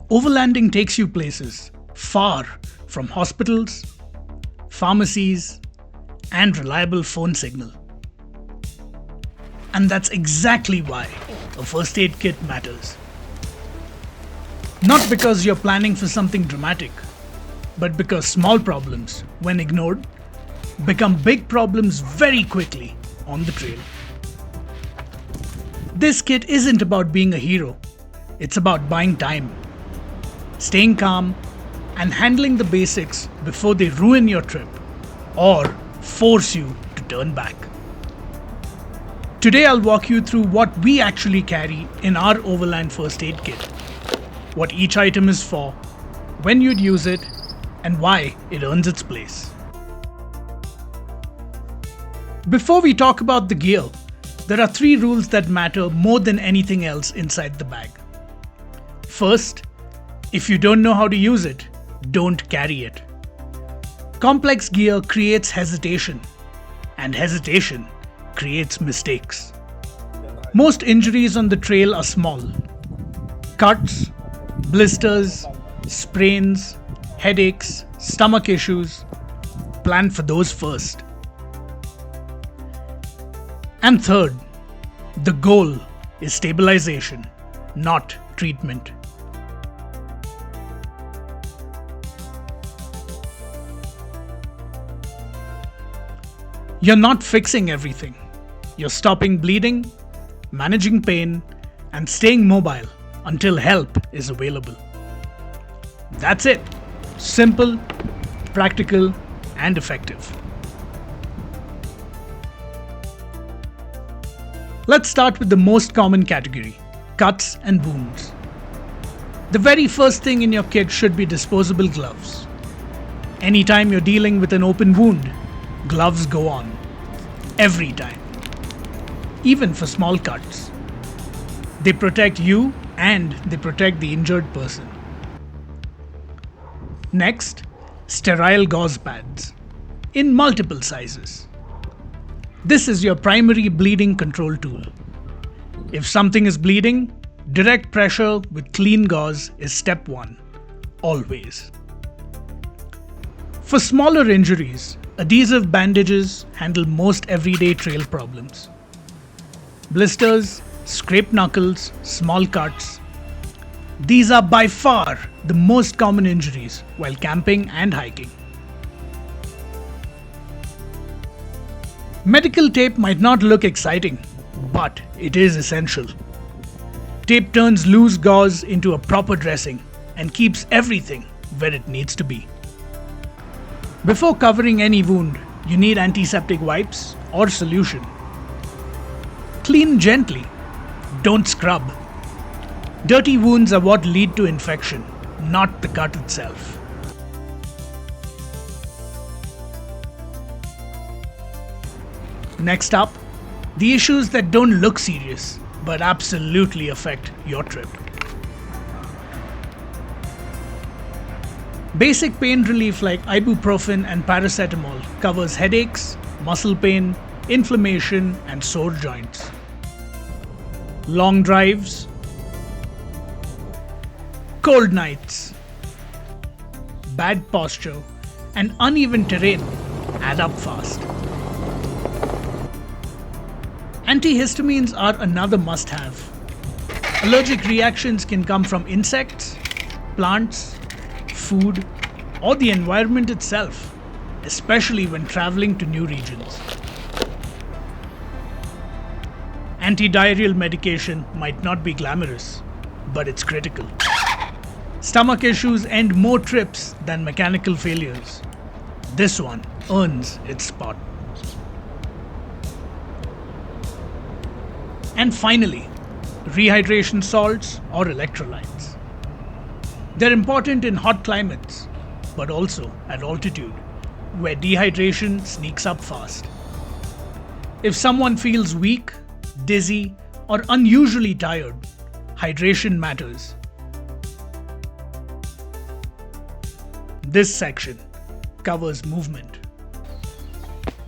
Overlanding takes you places far from hospitals, pharmacies, and reliable phone signal. And that's exactly why a first aid kit matters. Not because you're planning for something dramatic, but because small problems, when ignored, become big problems very quickly on the trail. This kit isn't about being a hero, it's about buying time, staying calm, and handling the basics before they ruin your trip or force you to turn back. Today I'll walk you through what we actually carry in our Overland first aid kit, what each item is for, when you'd use it, and why it earns its place. Before we talk about the gear, there are 3 rules that matter more than anything else inside the bag. First, if you don't know how to use it, don't carry it. Complex gear creates hesitation, and hesitation creates mistakes. Most injuries on the trail are small. Cuts, blisters, sprains, headaches, stomach issues. Plan for those first. And third, the goal is stabilization, not treatment. You're not fixing everything. You're stopping bleeding, managing pain, and staying mobile until help is available. That's it. Simple, practical, and effective. Let's start with the most common category, cuts and wounds. The very first thing in your kit should be disposable gloves. Anytime you're dealing with an open wound, gloves go on. Every time. Even for small cuts. They protect you and they protect the injured person. Next, sterile gauze pads. In multiple sizes. This is your primary bleeding control tool. If something is bleeding, direct pressure with clean gauze is step 1. Always. For smaller injuries, adhesive bandages handle most everyday trail problems. Blisters, scraped knuckles, small cuts. These are by far the most common injuries while camping and hiking. Medical tape might not look exciting, but it is essential. Tape turns loose gauze into a proper dressing and keeps everything where it needs to be. Before covering any wound, you need antiseptic wipes or solution. Clean gently, don't scrub. Dirty wounds are what lead to infection, not the cut itself. Next up, the issues that don't look serious but absolutely affect your trip. Basic pain relief like ibuprofen and paracetamol covers headaches, muscle pain, inflammation, and sore joints. Long drives, cold nights, bad posture, and uneven terrain add up fast. Antihistamines are another must-have. Allergic reactions can come from insects, plants, food, or the environment itself, especially when traveling to new regions. Antidiarrheal medication might not be glamorous, but it's critical. Stomach issues end more trips than mechanical failures. This one earns its spot. And finally, rehydration salts or electrolytes. They're important in hot climates, but also at altitude, where dehydration sneaks up fast. If someone feels weak, dizzy, or unusually tired, hydration matters. This section covers movement.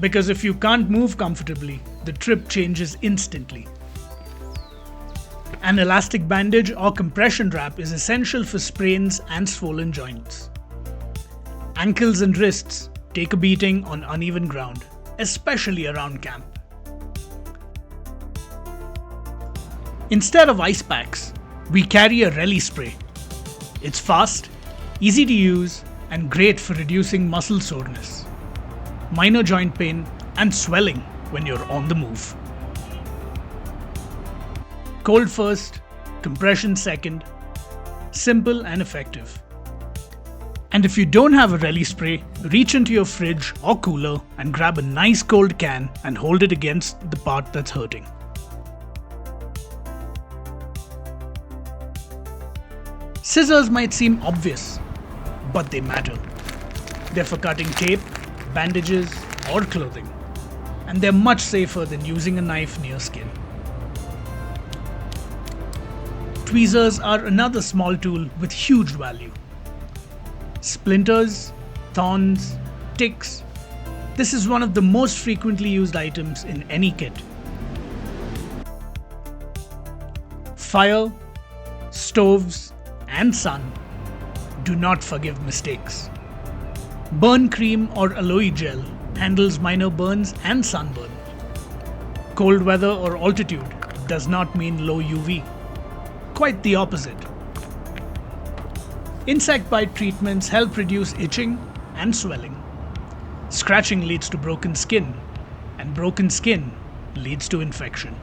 Because if you can't move comfortably, the trip changes instantly. An elastic bandage or compression wrap is essential for sprains and swollen joints. Ankles and wrists take a beating on uneven ground, especially around camp. Instead of ice packs, we carry a Reli spray. It's fast, easy to use, and great for reducing muscle soreness, minor joint pain, and swelling when you're on the move. Cold first, compression second, simple and effective. And if you don't have a Reli spray, reach into your fridge or cooler and grab a nice cold can and hold it against the part that's hurting. Scissors might seem obvious, but they matter. They're for cutting tape, bandages, or clothing, and they're much safer than using a knife near skin. Tweezers are another small tool with huge value. Splinters, thorns, ticks. This is one of the most frequently used items in any kit. Fire, stoves, and sun do not forgive mistakes. Burn cream or aloe gel handles minor burns and sunburn. Cold weather or altitude does not mean low UV. Quite the opposite. Insect bite treatments help reduce itching and swelling. Scratching leads to broken skin, and broken skin leads to infection.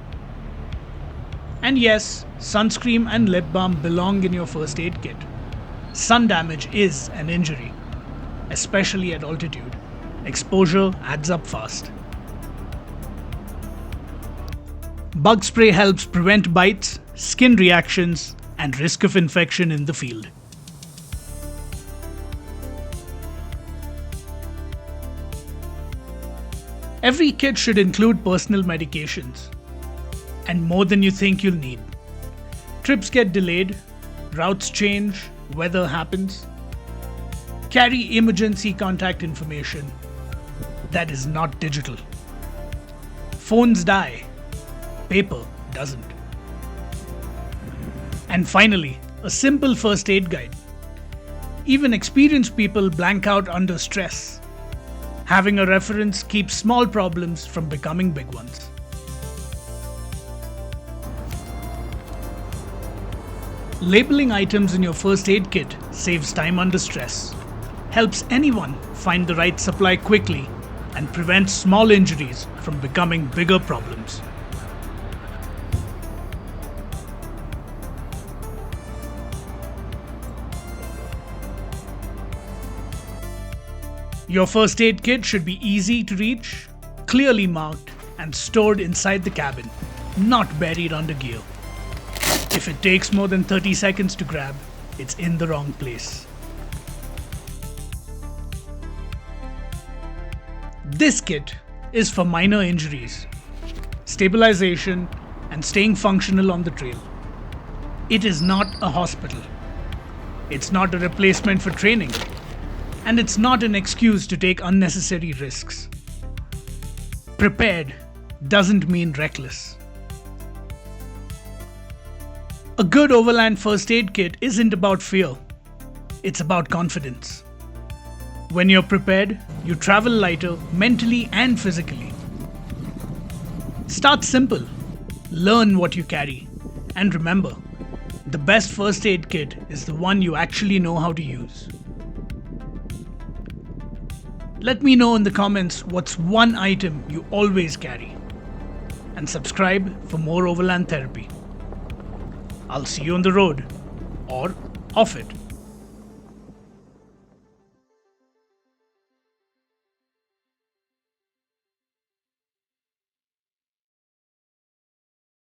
And yes, sunscreen and lip balm belong in your first aid kit. Sun damage is an injury, especially at altitude. Exposure adds up fast. Bug spray helps prevent bites, skin reactions, and risk of infection in the field. Every kit should include personal medications, and more than you think you'll need. Trips get delayed, routes change, weather happens. Carry emergency contact information that is not digital. Phones die, paper doesn't. And finally, a simple first aid guide. Even experienced people blank out under stress. Having a reference keeps small problems from becoming big ones. Labeling items in your first aid kit saves time under stress, helps anyone find the right supply quickly, and prevents small injuries from becoming bigger problems. Your first aid kit should be easy to reach, clearly marked, and stored inside the cabin, not buried under gear. If it takes more than 30 seconds to grab, it's in the wrong place. This kit is for minor injuries, stabilization, and staying functional on the trail. It is not a hospital. It's not a replacement for training. And it's not an excuse to take unnecessary risks. Prepared doesn't mean reckless. A good overland first aid kit isn't about fear. It's about confidence. When you're prepared, you travel lighter mentally and physically. Start simple. Learn what you carry. And remember, the best first aid kit is the one you actually know how to use. Let me know in the comments what's one item you always carry. And subscribe for more overland therapy. I'll see you on the road or off it.